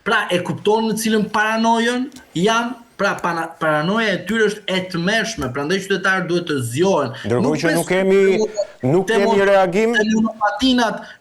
Pra e kupton në cilën paranojën janë. Pra paranoja e tyre është e tmerrshme, prandaj qytetarët duhet të zgjohen. Ndërkohë që nuk kemi reagim.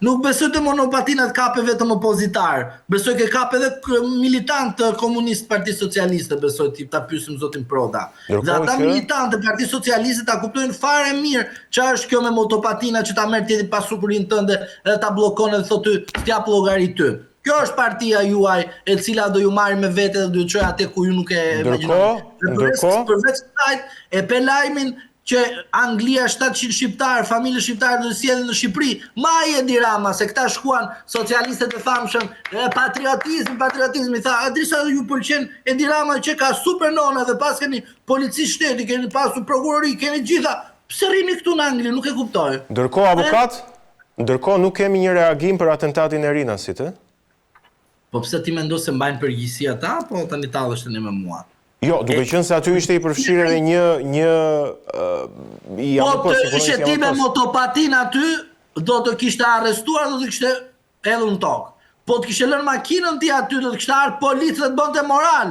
Nuk besoj të monopatinat kape vetëm opozitar. Besoj që kape edhe militant komunist Partisë Socialiste, besoj ta pyesim zotin Proda. Dhe ata militant të Partisë Socialiste ta kuptojnë fare mirë çfarë është kjo me motopatina që ta merr ti pasurinë tënde dhe ta bllokon dhe thotë ty t'jap llogari ty. Kjo është partia juaj e cila do ju marrë me vete dhe do ju çojë atë ku ju nuk e imagjinoni. Përveç kësaj e pe lajmin që Anglia 700 shqiptar, familje shqiptare do të sjellin në Shqipëri. Maje Edi Rama se këta shkuan socialistët e famshëm, patriotizmi tha, "Adrisa ju pëlqen Edi Rama që ka super nona dhe pas keni polici shteti, keni pasur prokurori, keni gjitha. Pse rrini këtu në Angli, nuk e kuptoj." Ndërkohë avokat, nuk kemi një reagim për atentatin e Rinasit, e? Po pse ti mendo se mbajnë përgjegjësi ata, po tani tallesh tani me mua? Jo, duke qenë se aty ishte i përfshirë edhe një po të ishe ti me motopatin aty, do të kishte arrestuar, do të kishte edhe në tokë. Po të kishte lënë makinën ti aty, do të kishte ardhur policë dhe të bënte moral.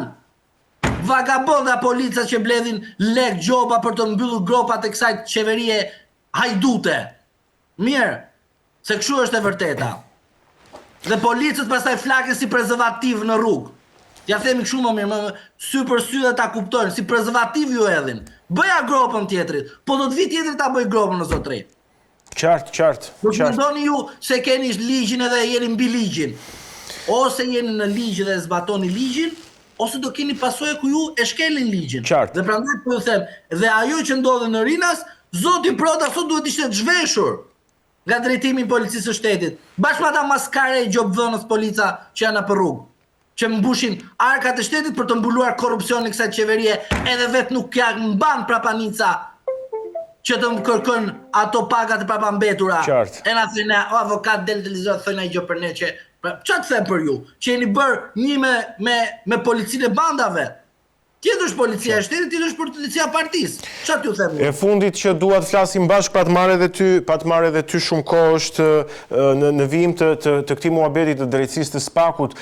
Vagabonda polica që bledhin lek gjoba për të mbyllur gropat e kësaj qeverie hajdute. Mirë, se kështu është e vërteta. Dhe policët pastaj flaken si prezervativ në rrugë. Ja themi kështu më mirë, sy për sy dhe ta kuptojnë, si prezervativ ju edhin. Bëja gropën tjetrit, po do të vi tjetrit ta bëj gropën në zotri. Qartë. Po të mendoni ju se keni ligjin edhe jeni mbi ligjin. Ose jeni në ligj dhe zbatoni ligjin, ose do keni pasojë ku ju e shkelin ligjin. Dhe prandaj po ju them, dhe ajo që ndodhi në Rinas, zoti Proda sot duhet ishte të zhveshur nga drejtimi i policisë së shtetit. Bashkë me ata maskare e gjobdhënës polica që janë për rrugë, që mbushin arkat e shtetit për të mbuluar korrupsionin e kësaj qeverie, edhe vetë nuk ja mban prapanica që të më kërkën ato pagat e prapambetura. E na thënë avokat del televizion thonë ai gjë për ne që ç'a të them për ju, që jeni bërë një me policinë e bandave. Tjetër është policia e shtetit, tjetër është policia partisë. Ç'a t'ju them? E fundit që dua të flasim bashkë pa të marrë edhe ty shumë kohë është në vijim të këtij muhabeti të drejtësisë të SPAK-ut.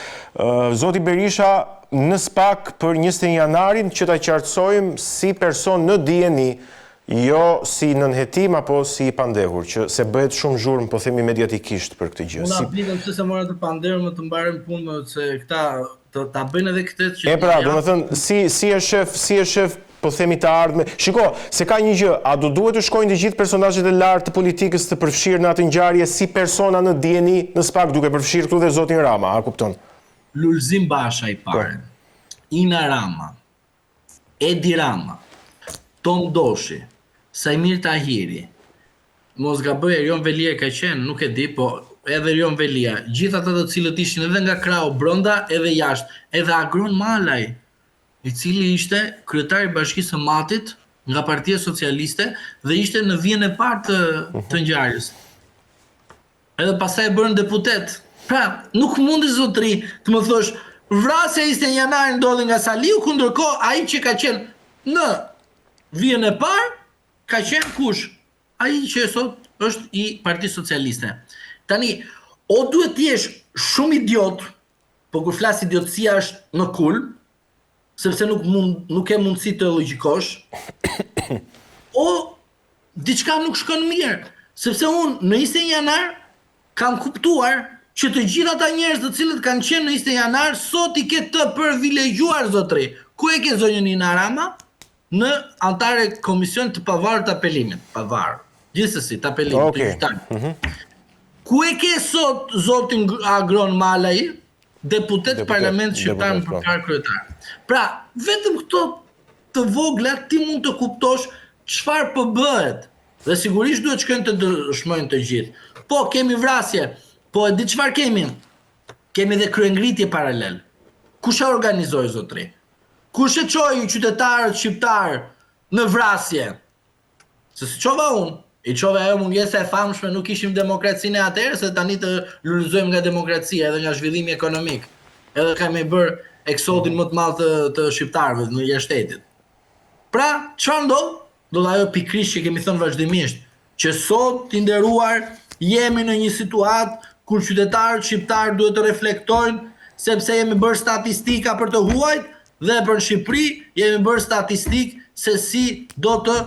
Zoti Berisha në SPAK për 21 janarin që ta qartësojmë si person në dieni, jo si nënhetim apo si i pandehur, që se bëhet shumë zhurmë, po themi mediatikisht për këtë gjë. Unë aplikëm se mora të pandehur më të mbarën punë se këta ta bëjnë edhe këtë që... E pra, do më thënë, si e shef, po themi të ardhme. Shiko, se ka një gjë, a do duhet të shkojnë të gjithë personazhet e lartë të politikës të përfshirë në atë ngjarje si persona në dieni në SPAK, duke përfshirë këtu dhe zotin Rama, a kupton? Lulzim Basha i parë, Ina Rama, Edi Rama, Tom Doshi, Sajmir Tahiri, mos gaboj Erion Velia ka qenë, nuk e di, po edhe Erion Velia, gjithë ata të cilët ishin edhe nga krau brenda edhe jashtë, edhe Agron Malaj, i cili ishte kryetari i Bashkisë së Matit nga Partia Socialiste dhe ishte në vijën e parë të ngjarjes. Edhe pastaj e bërën deputet. Pra, nuk mundi zotri të më thosh, vrasja 21 janar ndodhi nga Saliu, ku ndërkohë ai që ka qenë në vijën e parë ka qenë kush? Ai që sot është i Partisë Socialiste. Tani, o duhet të jesh shumë idiot, po kur flas idiotësia është në kulm, sepse nuk e mundësi të logjikosh, o diçka nuk shkon mirë, sepse unë në 21 janar kam kuptuar që të gjithë ata njerëz të cilët kanë qenë në 21 janar sot i ke të privilegjuar zotri. Ku e ke zonjën Ina Rama? Në antare komision të pavarur të apelimit, pavarur. Gjithsesi, të apelimit, të gjyqtarit. Ku e ke sot zotin Agron Malaj, deputet Parlamentit Shqiptar në përkar kryetar. Pra, vetëm këto të vogla ti mund të kuptosh çfarë po bëhet. Dhe sigurisht duhet shkojnë të dëshmojnë të gjithë. Po, kemi vrasje, po e di çfarë kemi? Kemi dhe kryengritje paralel. Kush e organizoi zotri? Kush e çoi qytetarët shqiptar në vrasje? Se si çova unë, i çova ajo mungesa e famshme, nuk ishim demokracinë atëherë, se tani të lulëzojmë nga demokracia edhe nga zhvillimi ekonomik. Edhe kemi bërë eksodin më të madh të shqiptarëve në jashtë shtetit. Pra, çfarë ndodh? Do ajo pikërisht që kemi thënë vazhdimisht, që sot të nderuar jemi në një situatë kur qytetarët shqiptar duhet të reflektojnë sepse jemi bërë statistika për të huajt dhe për në Shqipëri jemi bërë statistik se si do të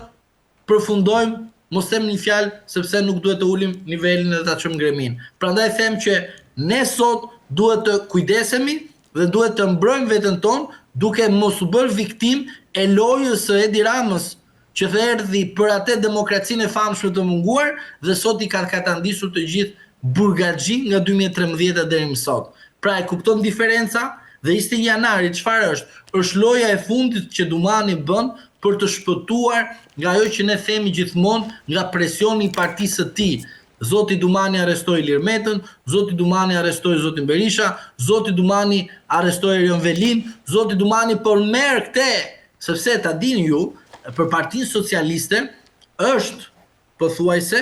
përfundojmë, mos them një fjalë sepse nuk duhet të ulim nivelin dhe ta çojmë gremin. Prandaj them që ne sot duhet të kujdesemi dhe duhet të mbrojmë veten tonë duke mos u bërë viktim e lojës së Edi Ramës që erdhi për atë demokracinë e famshme të munguar dhe sot i ka katandisur të gjithë burgaxhi nga 2013 deri më sot. Pra e kupton diferenca dhe 21 janari çfarë është? Është loja e fundit që Dumani bën për të shpëtuar nga ajo që ne themi gjithmonë nga presioni i partisë së tij. Zoti Dumani arrestoi Ilir Metën, Zoti Dumani arrestoi Zotin Berisha, Zoti Dumani arrestoi Erion Velin, Zoti Dumani po merr këtë, sepse ta dini ju, për Partinë Socialiste është pothuajse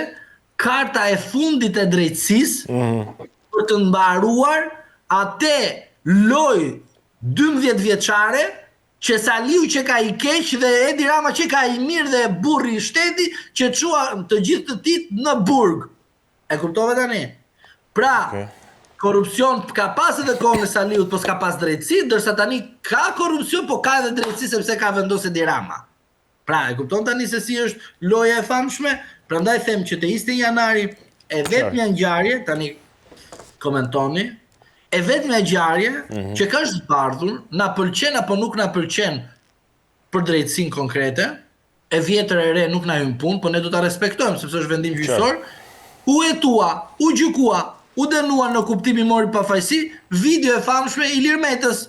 karta e fundit e drejtësisë për të mbaruar atë lojë 12 vjeçare që Saliu që ka i keq dhe Edi Rama që ka i mirë dhe burri i shteti që çua të gjithë të tit në burg. E kuptove tani? Pra, korrupsion ka pas edhe kohën e Saliut, po s'ka pas drejtësi, ndërsa tani ka korrupsion, po ka edhe drejtësi sepse ka vendosur Edi Rama. Pra, e kupton tani se si është loja e famshme? Prandaj them që te 21 janari e vetmja ngjarje, tani komentoni, e vetmja ngjarje që ka zbardhur, na pëlqen apo nuk na pëlqen për drejtësinë konkrete, e vjetër e re nuk na hyn punë, po ne do ta respektojmë sepse është vendim gjyqësor. U hetua, u gjykua, u dënua në kuptimin mori pafajësi, video e famshme i Ilir Metës,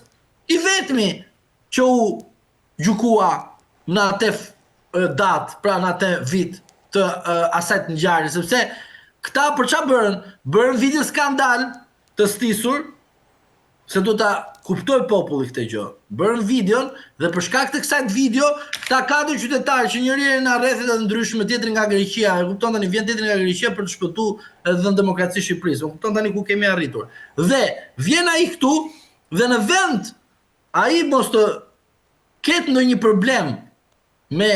i vetmi që u gjykua në atë datë, pra në atë vit të asajt ngjarje, sepse këta për çfarë bërën? Bërën video skandal të stisur, se do ta kuptoj populli këtë gjë. Bërën videon dhe për shkak të kësaj video, ta 4 qytetarë që njëri në rrethet e ndryshme, tjetri nga Greqia, e kupton tani vjen tjetri nga Greqia për të shpëtuar edhe në demokraci Shqipërisë. E kupton tani ku kemi arritur. Dhe vjen ai këtu dhe në vend ai mos të ketë ndonjë problem me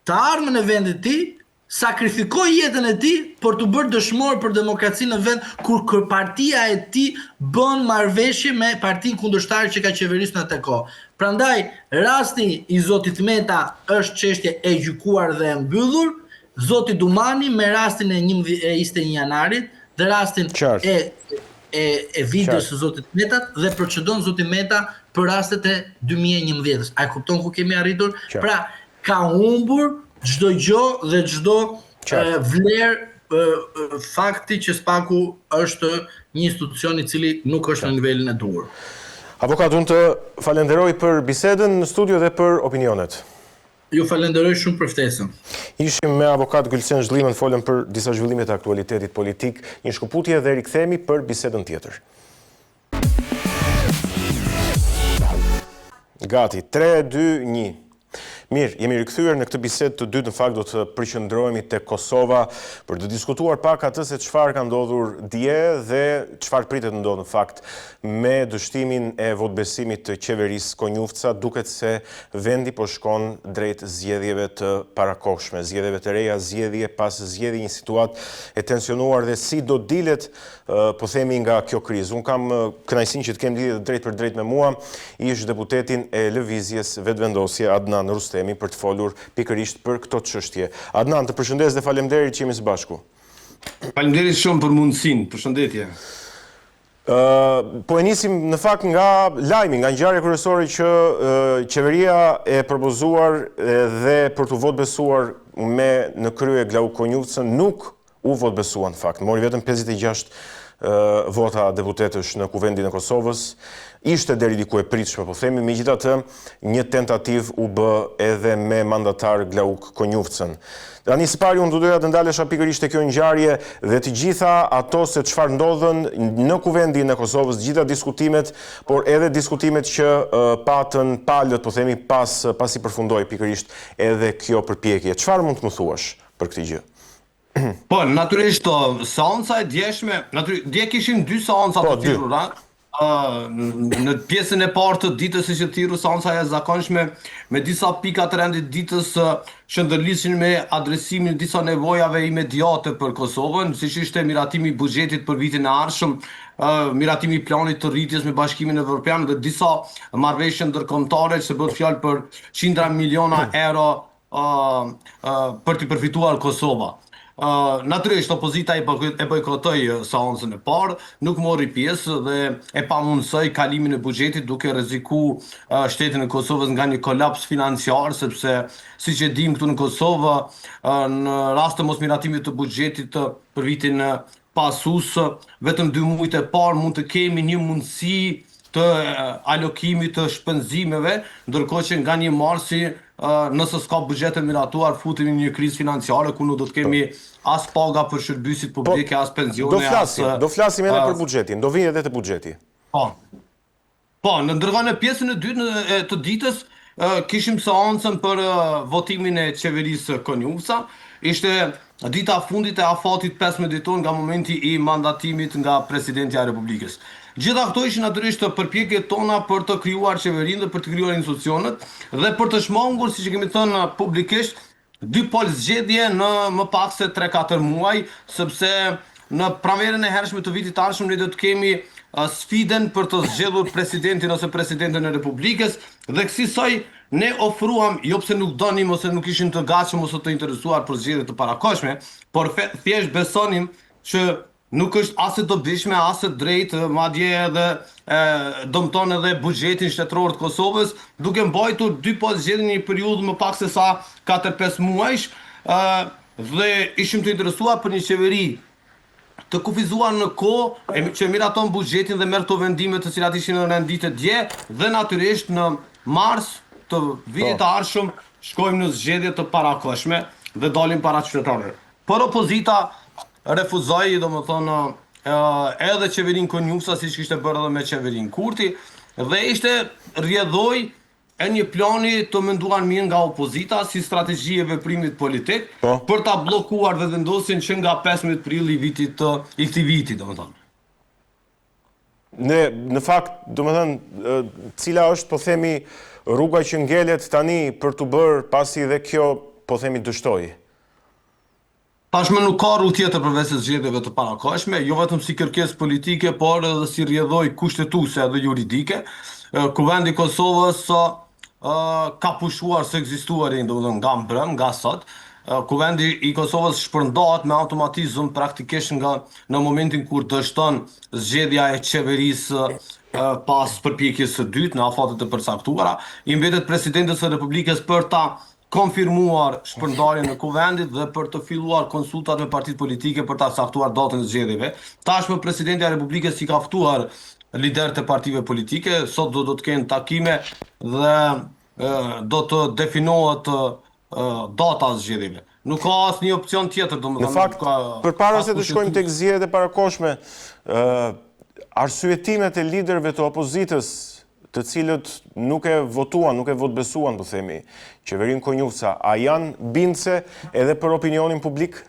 të ardhmen e vendit të tij, sakrifikoi jetën e tij për të bërë dëshmor për demokracinë në vend kur partia e tij bën marrëveshje me partinë kundërshtare që ka qeverisur në atë kohë. Prandaj rasti i zotit Meta është çështje e gjykuar dhe e mbyllur, zoti Dumani me rastin e 21 janarit dhe rastin e videos së zotit Metat dhe procedon zoti Meta për rastet e 2011-s. A e kupton ku kemi arritur? Pra, ka humbur çdo gjë dhe çdo vlerë fakti që Spaku është një institucion i cili nuk është në nivelin e duhur. Avokat, unë të falenderoj për bisedën në studio dhe për opinionet. Ju falenderoj shumë për ftesën. Ishim me avokat Gylsen Zhlimen, folëm për disa zhvillimet e aktualitetit politik, një shkëputje dhe rikthehemi për bisedën tjetër. Gati, 3, 2, 1. Mirë, jemi rikthyer në këtë bisedë të dytë, në fakt do të përqendrohemi te Kosova për të diskutuar pak atë se çfarë ka ndodhur dje dhe çfarë pritet të ndodhë në fakt me dështimin e votbesimit të qeverisë Konjufca, duket se vendi po shkon drejt zgjedhjeve të parakohshme, zgjedhjeve të reja, zgjedhje pas zgjedhje, një situatë e tensionuar dhe si do dilet po themi nga kjo krizë. Unë kam kënaqësinë që të kem lidhje drejt për drejt me mua ish deputetin e lëvizjes Vetvendosje Adnan Rustemi për të folur pikërisht për këto çështje. Adnan, të përshëndes dhe faleminderit që jemi së bashku. Faleminderit shumë për mundësinë. Përshëndetje. Po e nisim në fakt nga lajmi, nga ngjarja kryesore që qeveria e propozuar dhe për të votbesuar me në krye Glauk Konjufcën nuk u votbesua në fakt. Mori vetëm 56 vota deputetësh në Kuvendin e Kosovës. Ishte deri diku e pritshme, po themi, megjithatë një tentativë u bë edhe me mandatar Glauk Konjufcën. Tani së pari unë do doja të ndalesha pikërisht te kjo ngjarje dhe të gjitha ato se çfarë ndodhen në Kuvendin e Kosovës, gjitha diskutimet, por edhe diskutimet që patën palët, po themi, pasi përfundoi pikërisht edhe kjo përpjekje. Çfarë mund të më thuash për këtë gjë? Po, natyrisht seanca e djeshme, dje kishin 2 seanca të thirrura. Në pjesën e parë të ditës që thirru seanca e zakonshme me disa pika të rendit ditës që ndërlisin me adresimin e disa nevojave imediate për Kosovën, siç ishte miratimi i buxhetit për vitin e ardhshëm miratimi i planit të rritjes me Bashkimin Evropian dhe disa marrëveshje ndërkombëtare që bëhet fjalë për qindra miliona euro për të përfituar Kosova. Natyrisht opozita e bojkotoi seancën e parë, nuk mori pjesë dhe e pamundsoi kalimin e buxhetit duke rreziku shtetin e Kosovës nga një kolaps financiar, sepse siç e dim këtu në Kosovë, në rast të mosmiratimit të buxhetit për vitin pasus, vetëm 2 muajt e parë mund të kemi një mundësi të alokimit të shpenzimeve, ndërkohë që nga 1 marsi nëse s'ka buxhet të miratuar, futemi në një krizë financiare ku nuk do të kemi as paga për shërbysit publike, as pensione, do flasim edhe për buxhetin, do vinë edhe te buxheti. Po, ndërkohë në pjesën e dytë të ditës kishim seancën për votimin e qeverisë Konjufsa. Ishte dita fundit e afatit 15 ditor nga momenti i mandatimit nga presidenti i Republikës. Gjitha këto ishin natyrisht përpjekjet tona për të krijuar qeverinë dhe për të krijuar institucionet dhe për të shmangur, siç e kemi thënë publikisht, 2 pol zgjedhje në më pak se 3-4 muaj, sepse në pranverën e hershme të vitit të ardhshëm ne do të kemi sfiden për të zgjedhur presidentin ose presidenten e Republikës dhe kësaj ne ofruam, jo pse nuk donim ose nuk ishim të gatshëm ose të interesuar për zgjedhje të parakohshme, por thjesht besonim që nuk është as e dobishme, as e drejtë, madje edhe dëmton edhe buxhetin shtetëror të Kosovës, duke mbajtur 2 pol zgjedhje në një periudhë më pak se sa 4-5 muajsh, dhe ishim të interesuar për një qeveri të kufizuar në kohë që miraton buxhetin dhe merr këto vendime të cilat ishin në rendite dje dhe natyrisht në mars të vitit të ardhshëm shkojmë në zgjedhje të parakohshme dhe dalim para qytetarëve. Por opozita refuzoi, domethënë, edhe qeverinë Konjufsa siç kishte bërë edhe me qeverinë Kurti dhe ishte rrjedhoi e një plani të menduar mirë nga opozita si strategji e veprimit politik për ta bllokuar vendosjen që nga 15 prill i këtij viti, domethënë. Ne në fakt, domethënë, cila është, po themi, rruga që ngelet tani për të bërë pasi dhe kjo, po themi, dështoi? Tashmë nuk ka rrugë tjetër përveç zgjedhjeve të parakohshme, jo vetëm si kërkesë politike, por edhe si rrjedhoj kushtetuese dhe juridike. Kuvendi i Kosovës ka pushuar së ekzistuarin, domethënë nga mbrëm, nga sot. Kuvendi i Kosovës shpërndahet me automatizëm praktikisht nga në momentin kur dështon zgjedhja e qeverisë pas përpjekjes së dytë në afatet të përcaktuara. I mbetet presidentës së Republikës për ta konfirmuar shpërndarjen e kuvendit dhe për të filluar konsultat me partitë politike për ta caktuar datën e zgjedhjeve. Tashmë presidenti i Republikës i ka ftuar liderët e partive politike, sot do të kenë takime dhe do të definohet data e zgjedhjeve. Nuk ka asnjë opcion tjetër, domethënë. Në fakt, përpara se të shkojmë tek zgjedhjet e parakohshme, arsyetimet e liderëve të opozitës, të cilët nuk e votuan, nuk e votbesuan, po themi, qeverinë Konjufsa, a janë bindse edhe për opinionin publik?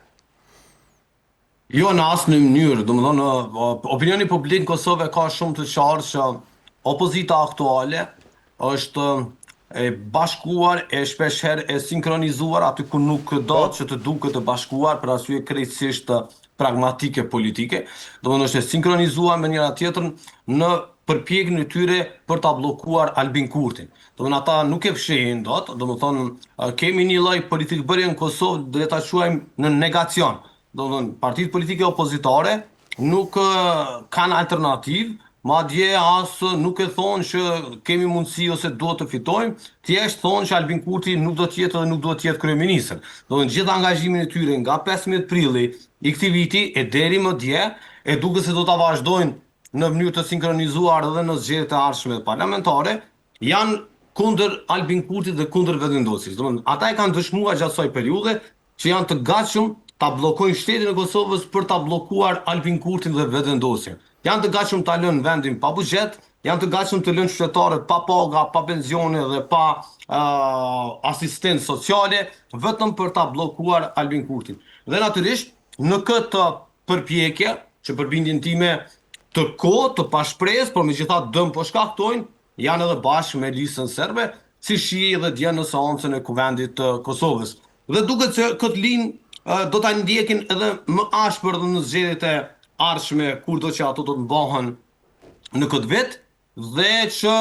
Jo në asnjë mënyrë, domethënë opinioni publik në Kosovë ka shumë të qartë që opozita aktuale është e bashkuar, e shpeshherë e sinkronizuar aty ku nuk do që të duket të bashkuar për arsye krejtësisht pragmatike politike. Domethënë është e sinkronizuar me njëra tjetrën në përpjekjen e tyre për ta bllokuar Albin Kurtin. Domethënë ata nuk e fshehin dot, domethënë kemi një lloj politikbërje në Kosovë, do ta quajmë në negacion. Domethënë partitë politike opozitare nuk kanë alternativë, madje as nuk e thonë që kemi mundësi ose duhet të fitojmë, thjesht thonë që Albin Kurti nuk do të jetë dhe nuk do të jetë kryeminist. Domethënë gjithë angazhimin e tyre nga 15 prilli i këtij viti e deri më dje, e duket se do ta vazhdojnë në mënyrë të sinkronizuar edhe në zgjedhjet e ardhshme parlamentare, janë kundër Albin Kurtit dhe kundër vendosjes. Domethënë ata e kanë dëshmuar gjatë kësaj periudhe që janë të gatshëm ta bllokojnë shtetin e Kosovës për ta bllokuar Albin Kurtin dhe vendosjen. Janë të gatshëm ta lënë vendin pa buxhet, janë të gatshëm të lënë qytetarët pa paga, pa pensione dhe pa asistencë sociale, vetëm për ta bllokuar Albin Kurtin. Dhe natyrisht në këtë përpjekje që për bindjen time të kohë, të pashpresë, por megjithatë dëm po shkaktojnë, janë edhe bashkë me listën serbe, si shihej edhe dje në seancën e Kuvendit të Kosovës. Dhe duket se këtë linjë do ta ndjekin edhe më ashpër dhe në zgjedhjet e ardhshme, kurdo që ato do të mbahen në këtë vit, dhe që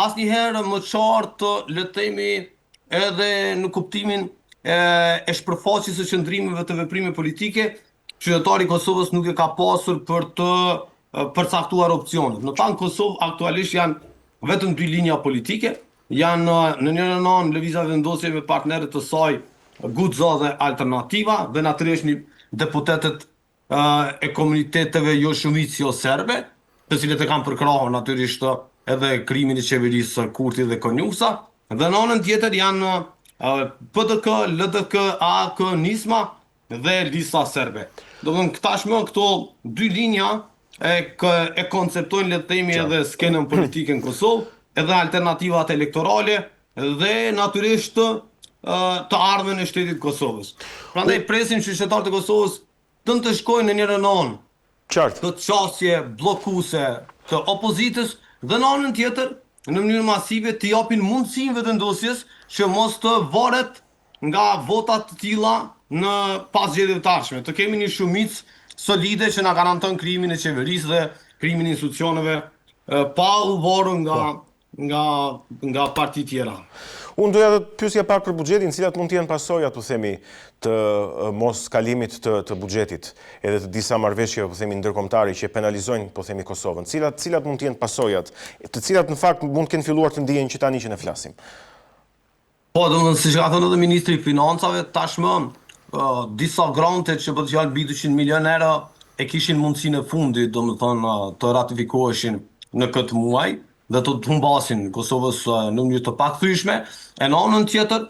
asnjëherë më qartë, le të themi, edhe në kuptimin e shpërfaqjes së qëndrimeve të veprime politike, qytetari i Kosovës nuk e ka pasur për të përcaktuar opsionet. Në tanë Kosovë aktualisht janë vetëm dy linja politike, janë në njërin anë Lëvizja Vendosje me partnerët të saj Guxo dhe Alternativa, dhe natyrisht deputetët e komuniteteve jo shumicë jo serbe, të cilët e kanë përkrahur natyrisht edhe krimin e qeverisë Kurti dhe Konjusa, dhe në anën tjetër janë PDK, LDK, AK, Nisma dhe lista serbe. Do të thonë tashmë këto dy linja e konceptojnë, le të themi, edhe skenën politike në Kosovë, edhe alternativat elektorale dhe natyrisht të ardhmen e shtetit Kosovës. Prandaj presim qytetarët e Kosovës të shkojnë në njërin anë Qartë. të qasje bllokuese të opozitës, dhe në anën tjetër në mënyrë masive të japin mundësinë vendosjes që mos të varet nga vota të tilla në pas zgjedhjeve të ardhshme. Të kemi një shumicë solide që na garanton krijimin e qeverisë dhe krijimin e institucioneve pa u varur nga parti tjera. Unë doja të pyesja pak për buxhetin, cilat mund të jenë pasojat, po themi, të mos kalimit të buxhetit, edhe të disa marrëveshjeve, po themi, ndërkombëtare që penalizojnë, po themi, Kosovën. Cilat mund të jenë pasojat, të cilat në fakt mund të kenë filluar të ndihen që tani që ne flasim. Po, domethënë, siç ka thënë edhe ministri i Financave, tashmë disa grante që po të janë mbi 200 milionë euro e kishin mundësinë e fundit, domethënë, të ratifikoheshin në këtë muaj dhe të humbasin Kosovës në mënyrë të pakthyeshme. E në anën tjetër,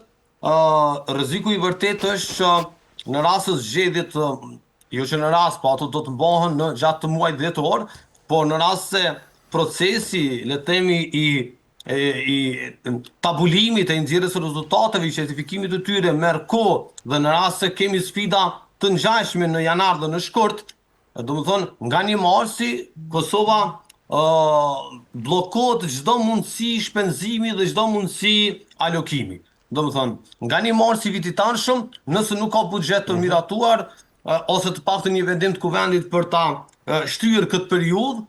rreziku i vërtetë është që në rast të zgjedhjet, jo që në rast, po ato do të mbahen në gjatë të muajit dhjetor, por në rast se procesi, le të themi, i tabulimit e nxjerrjes së rezultateve, i certifikimit të tyre merr kohë, dhe në rast se kemi sfida të ngjashme në janar dhe në shkurt, domethënë nga 1 marsi Kosova bllokohet çdo mundësi shpenzimi dhe çdo mundësi alokimi. Domethënë, nga 1 marsi vitit tashëm, nëse nuk ka buxhet të miratuar ose të paktën një vendim të kuvendit për ta shtyr këtë periudhë,